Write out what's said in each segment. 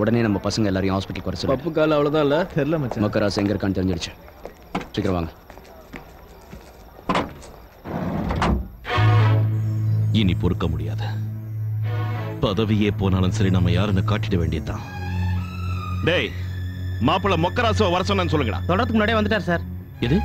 உடனே நம்ம பசங்க எல்லாரையும் ஹாஸ்பிட்டலுக்கு வர சொல்லு. பப்பு கால அவ்வளவுதான் இல்ல தெரியல மச்சான். மக்கராசு எங்க இருக்கான்னு தெரிஞ்சிடுச்சு. சீக்கிரம் வாங்க. இனி பொறுக்க முடியாது. பதவியே போனாலும் சரி நம்ம யாருன்னு காட்டிட வேண்டியதுதான். டேய் மாப்பிள்ள மொக்கராசு வர சொன்னு சொல்லுங்கடா. தொடறதுக்கு முன்னாடியே வந்துட்டார் சார். எது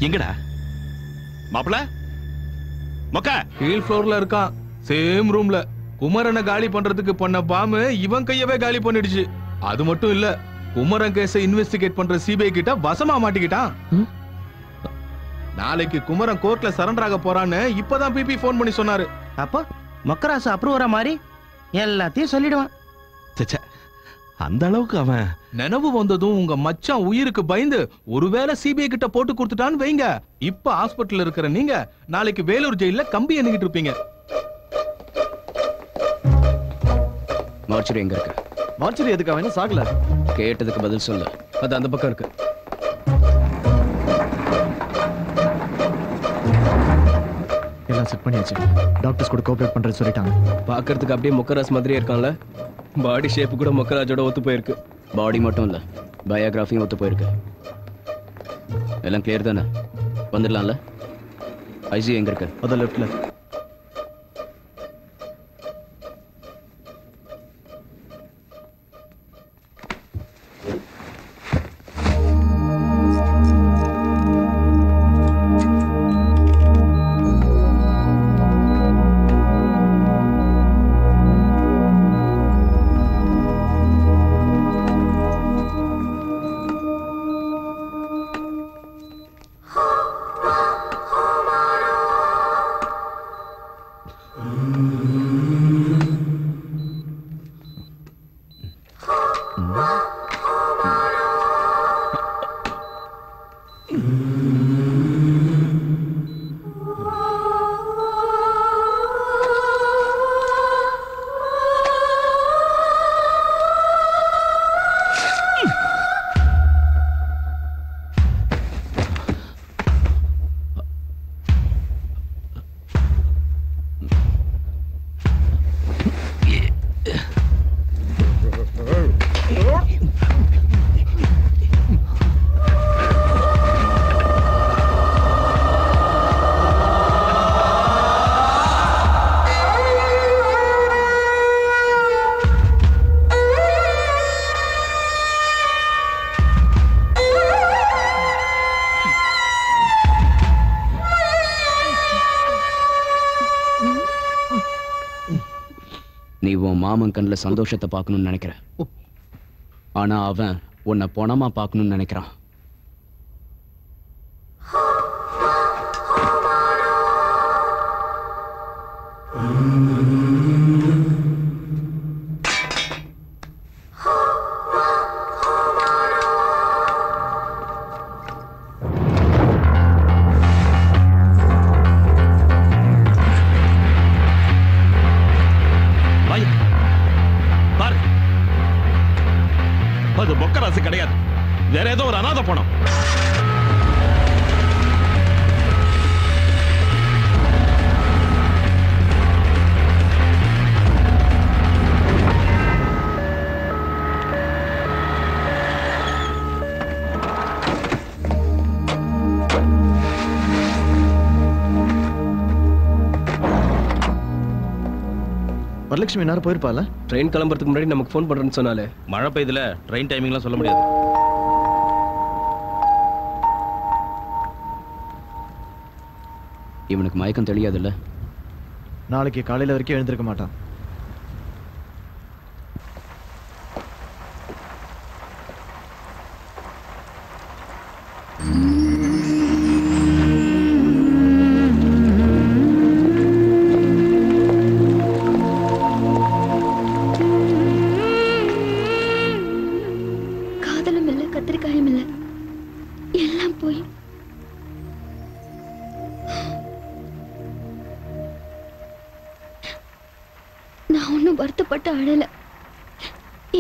எங்கடா மாப்பிள்ள? மொக்க கீழ் ஃப்ளோர்ல இருக்கான், சேம் ரூம்ல. குமரனை காலி பண்றதுக்கு பண்ண பாம்பு இவன் கையவே காலி பண்ணிடுச்சு. அது மட்டும் இல்ல, குமரன் கேஸை இன்வெஸ்டிகேட் பண்ற சிபிஐ கிட்ட வசமா மாட்டிக்கிட்டான். நாளைக்கு குமரன் கோர்ட்ல சரண்டர் ஆக போறான்னு இப்பதான் பிபி போன் பண்ணி சொன்னாரு. அப்போ மொக்கராசு அப்ரூவரா மாதிரி எல்லாத்தையும் சொல்லிடுவான். சச்சா, அந்த அளவுக்கு அவன் நினைவு வந்ததும் உங்க மச்சான் உயிருக்கு பயந்து ஒருவேளை சிபிஐ கிட்ட போட்டு கொடுத்துட்டான்னு வைங்க, இப்ப ஹாஸ்பிட்டல் இருக்கிற நீங்க நாளைக்கு வேலூர் ஜெயில கம்பி எண்ணிக்கிட்டு இருப்பீங்க. மார்ச்சரி எங்க இருக்கு? மார்ச்சரி எதுக்கு அவன் சாகல? கேட்டதுக்கு பதில் சொல்லு. அது அந்த பக்கம் இருக்கு. எல்லாம் செட் பண்ணியாச்சு. டாக்டர்ஸ் கூட கோஆபரேட் பண்றது சொல்லிட்டாங்க. பாக்குறதுக்கு அப்படியே மொக்கராஜ் மாதிரியே இருக்கான்ல. பாடி ஷேப் கூட மொக்கராஜோட ஒத்து போயிருக்கு. பாடி மட்டும் இல்ல, பயோகிராஃபியும் ஒத்து போயிருக்கு. எல்லாம் கிளியர் தானே? வந்துடலாம்ல? ஐசி எங்க இருக்கு? அத லெஃப்ட்ல. நீ உன் மாமன் கண்ணில் சந்தோஷத்தை பார்க்கணும்னு நினைக்கிற, ஆனா அவன் உன்னை பணமா பார்க்கணும்னு நினைக்கிறான். அது மொக்கராசு கிடையாது, வேற ஏதோ ஒரு அநாத பணம். வரலட்சுமி நேரம் போயிருப்பால. ட்ரெயின் கிளம்புறதுக்கு முன்னாடி நமக்கு ஃபோன் பண்றேன்னு சொன்னாலே. மழை பெய்துல, ட்ரெயின் டைமிங்லாம் சொல்ல முடியாது. இவனுக்கு மயக்கம் தெரியாதுல்ல? நாளைக்கு காலையில வரைக்கும் எழுந்திருக்க மாட்டான். நான் ஒன்னும் வருத்தப்பட்டு அழல,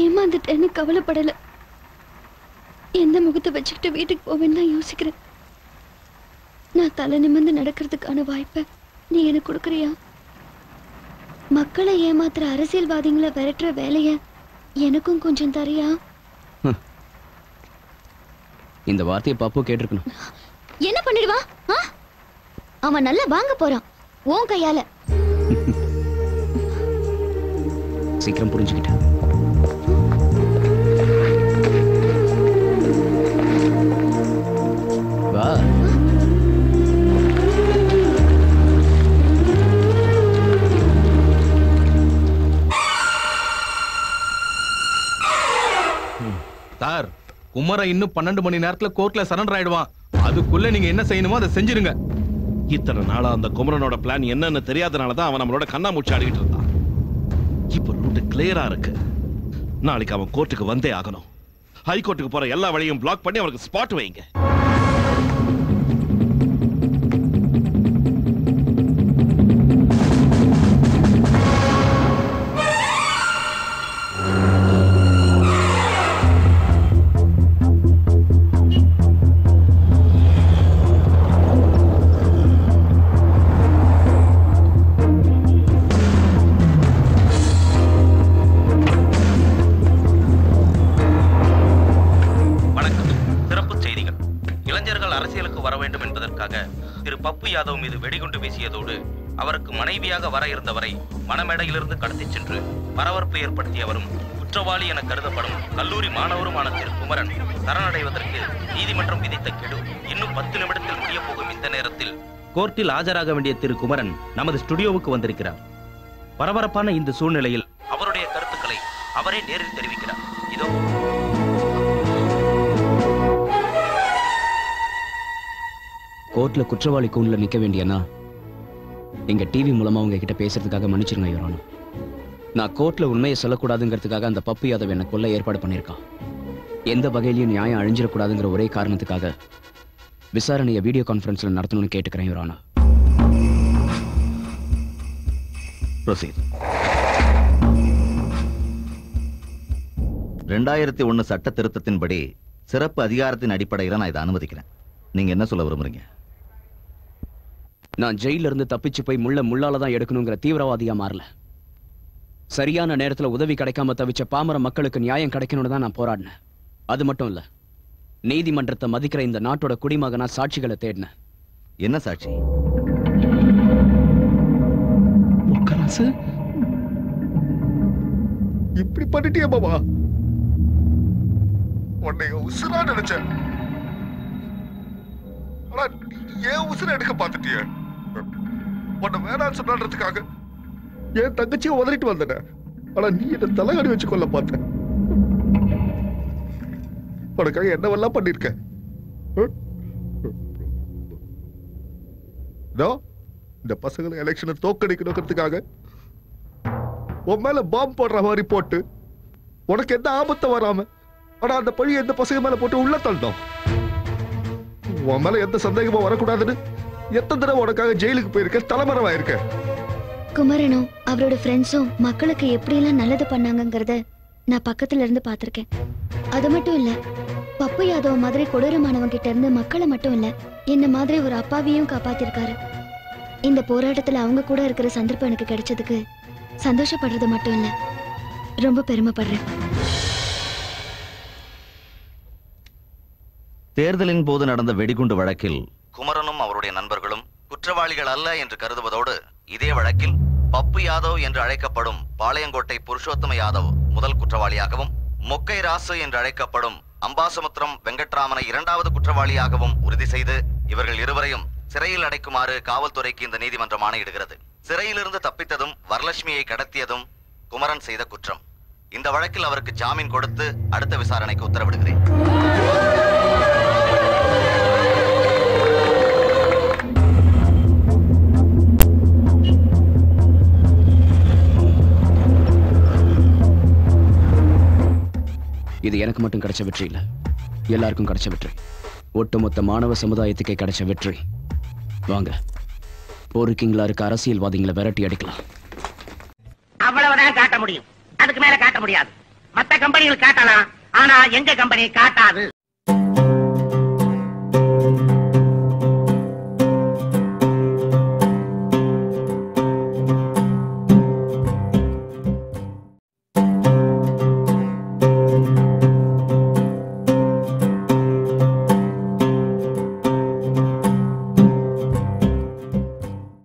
ஏமாந்துட்டேன்னு கவலைப்படல. எந்த முகத்தை வச்சுக்கிட்டு வீட்டுக்கு போவேன்னு தான் யோசிக்கிறேன். நான் தலை நிமிர்ந்து நடக்கிறதுக்கான வாய்ப்பை நீ எனக்கு கொடுக்குறியா? மக்களை ஏமாத்துற அரசியல்வாதிகளை விரட்டுற வேலைய எனக்கும் கொஞ்சம் தரியா? இந்த வார்த்தையை பப்பு கேட்டிருக்கணும். என்ன பண்ணிடுவா? அவன் நல்லா வாங்க போறான் உன் கையால. சீக்கிரம் புரிஞ்சுக்கிட்டேன். வா. சார், குமரன் இன்னும் 12 மணி நேரத்துல கோர்ட்ல சரண்டர் ஆயிடுவான். அதுக்குள்ள நீங்க என்ன செய்யணுமோ அதை செஞ்சிருங்க. இத்தனை நாளா அந்த குமரனோட பிளான் என்னன்னு தெரியாதனாலதான் அவன் நம்மளோட கண்ணாமூச்சி ஆடிக்கிட்டு இருந்தான். இப்ப ரூட் கிளியரா இருக்கு. நாளைக்கு அவன் கோர்ட்டுக்கு வந்தே ஆகணும். ஹைகோர்ட்டுக்கு போற எல்லா வழியும் பிளாக் பண்ணி அவனுக்கு ஸ்பாட் வைங்க. யாதவ் மீது வெடிகுண்டு வீசியதோடு அவருக்கு மனைவியாக வர இருந்தவரை மணமேடையிலிருந்து கடத்திச் சென்று பரபரப்பு ஏற்படுத்தியவரும் குற்றவாளி என கருதப்படும் கல்லூரி மாணவருமான திரு குமரன் சரணடைவதற்கு நீதிமன்றம் விதித்த கெடு இன்னும் 10 நிமிடத்தில் முடிய போகும் இந்த நேரத்தில் கோர்ட்டில் ஆஜராக வேண்டிய திரு குமரன் நமது ஸ்டுடியோவுக்கு வந்திருக்கிறார். பரபரப்பான இந்த சூழ்நிலையில் அவருடைய கருத்துக்களை அவரே நேரில் தெரிவிக்கிறார். இதோ. கோர்ட்ல குற்றவாளி கூண்டுல நிக்க வேண்டியனா எங்க டிவி மூலமா உங்ககிட்ட பேசுறதுக்காக மன்னிச்சிருங்க யுவர் ஆனர். நான் கோர்ட்ல உண்மையை சொல்லக்கூடாதுங்கிறதுக்காக அந்த பப்பு யாதவ் என்ன கொல்ல ஏற்பாடு பண்ணியிருக்கான். எந்த வகையிலையும் நியாயம் அழிஞ்சிடக்கூடாதுங்கிற ஒரே காரணத்துக்காக விசாரணையை வீடியோ கான்ஃபரன்ஸ்ல நடத்தணும்னு கேட்டுக்கிறேன் யுவர் ஆனர். ப்ரொசீட். 2001 சட்ட திருத்தத்தின்படி சிறப்பு அதிகாரத்தின் அடிப்படையில் நான் இதை அனுமதிக்கிறேன். நீங்க என்ன சொல்ல விரும்புறீங்க? நான் ஜெயில இருந்து தப்பிச்சு போய் முள்ளால தான் எடுக்கணுங்கிற தீவிரவாதியா மாறல. சரியான நேரத்துல உதவி கிடைக்காம தவிச்ச பாமர மக்களுக்கு நியாயம் கிடைக்கணும்னு தான் நான் போராடினேன். அது மட்டும் இல்ல, நீதிமன்றத்தை மதிக்கிற இந்த நாட்டோட குடிமகனா சாட்சிகளை தேடினேன். என்ன சாட்சி? இப்படி பண்ணிட்டியா பாபா? உன்னை உசுரா நினைச்சேன். ஏன் உசுர எடுக்க பாத்துட்டிய? உன்னை வேணான்னு சொன்னதுக்காக என் தங்கச்சியை உதறிட்டு வந்தன. ஆனா நீ என்ன தலைகாடி வச்சு கொள்ள பார்த்த. உனக்காக என்னவெல்லாம் பண்ணிருக்க? இந்த பசங்களை எலெக்ஷனை தோக்கடிக்கணுங்கிறதுக்காக உன் மேல பாம்பு போடுற மாதிரி போட்டு உனக்கு எந்த ஆபத்தை வராம, ஆனா அந்த பழி எந்த பசங்க மேல போட்டு உள்ள தள்ளணும். உன் மேல எந்த சந்தேகமும் வரக்கூடாதுன்னு எத்தனை தடவை உனக்காக ஜெயிலுக்கு போயிருக்க, தலைமறைவாயிருக்க. குமரனும் அவரோட ஃப்ரெண்ட்ஸும் மக்களுக்கு எப்படி எல்லாம் நல்லது பண்ணாங்கங்கறத நான் பக்கத்துல இருந்து பாத்திருக்கேன். அது மட்டும் இல்ல, பப்பு யாதவ் மாதிரி கொடூரமானவங்க கிட்ட இருந்து மக்களை மட்டும் இல்ல, என்ன மாதிரி ஒரு அப்பாவியும் காப்பாத்திருக்காரு. இந்த போராட்டத்துல அவங்க கூட இருக்கிற சந்தர்ப்பம் எனக்கு கிடைச்சதுக்கு சந்தோஷப்படுறது மட்டும் இல்ல, ரொம்ப பெருமைப்படுறேன். தேர்தலின் போது நடந்த வெடிகுண்டு வழக்கில் குமரனும் அவருடைய நண்பர்களும் குற்றவாளிகள் அல்ல என்று கருதுவதோடு, இதே வழக்கில் பப்பு யாதவ் என்று அழைக்கப்படும் பாளையங்கோட்டை புருஷோத்தம யாதவ் முதல் குற்றவாளியாகவும், மொக்கை ராசு என்று அழைக்கப்படும் அம்பாசமுத்திரம் வெங்கட்ராமனை 2வது குற்றவாளியாகவும் உறுதி செய்து இவர்கள் இருவரையும் சிறையில் அடைக்குமாறு காவல்துறைக்கு இந்த நீதிமன்றம் ஆணையிடுகிறது. சிறையிலிருந்து தப்பித்ததும் வரலட்சுமியை கடத்தியதும் குமரன் செய்த குற்றம். இந்த வழக்கில் அவருக்கு ஜாமீன் கொடுத்து அடுத்த விசாரணைக்கு உத்தரவிடுகிறேன். இது எனக்கு மட்டும் கிடைச்ச வெற்றி இல்ல, எல்லாருக்கும் கிடைச்ச வெற்றி. ஒட்டுமொத்த மாணவ சமுதாயத்துக்கே கிடைச்ச வெற்றி. வாங்க, போருக்கீங்களா இருக்க அரசியல்வாதிகளை விரட்டி அடிக்கலாம். அவ்வளவுதான் காட்ட முடியும், அதுக்கு மேல காட்ட முடியாது. மத்த கம்பெனிகள் காட்டலாம், ஆனா எங்க கம்பெனி காட்டாது.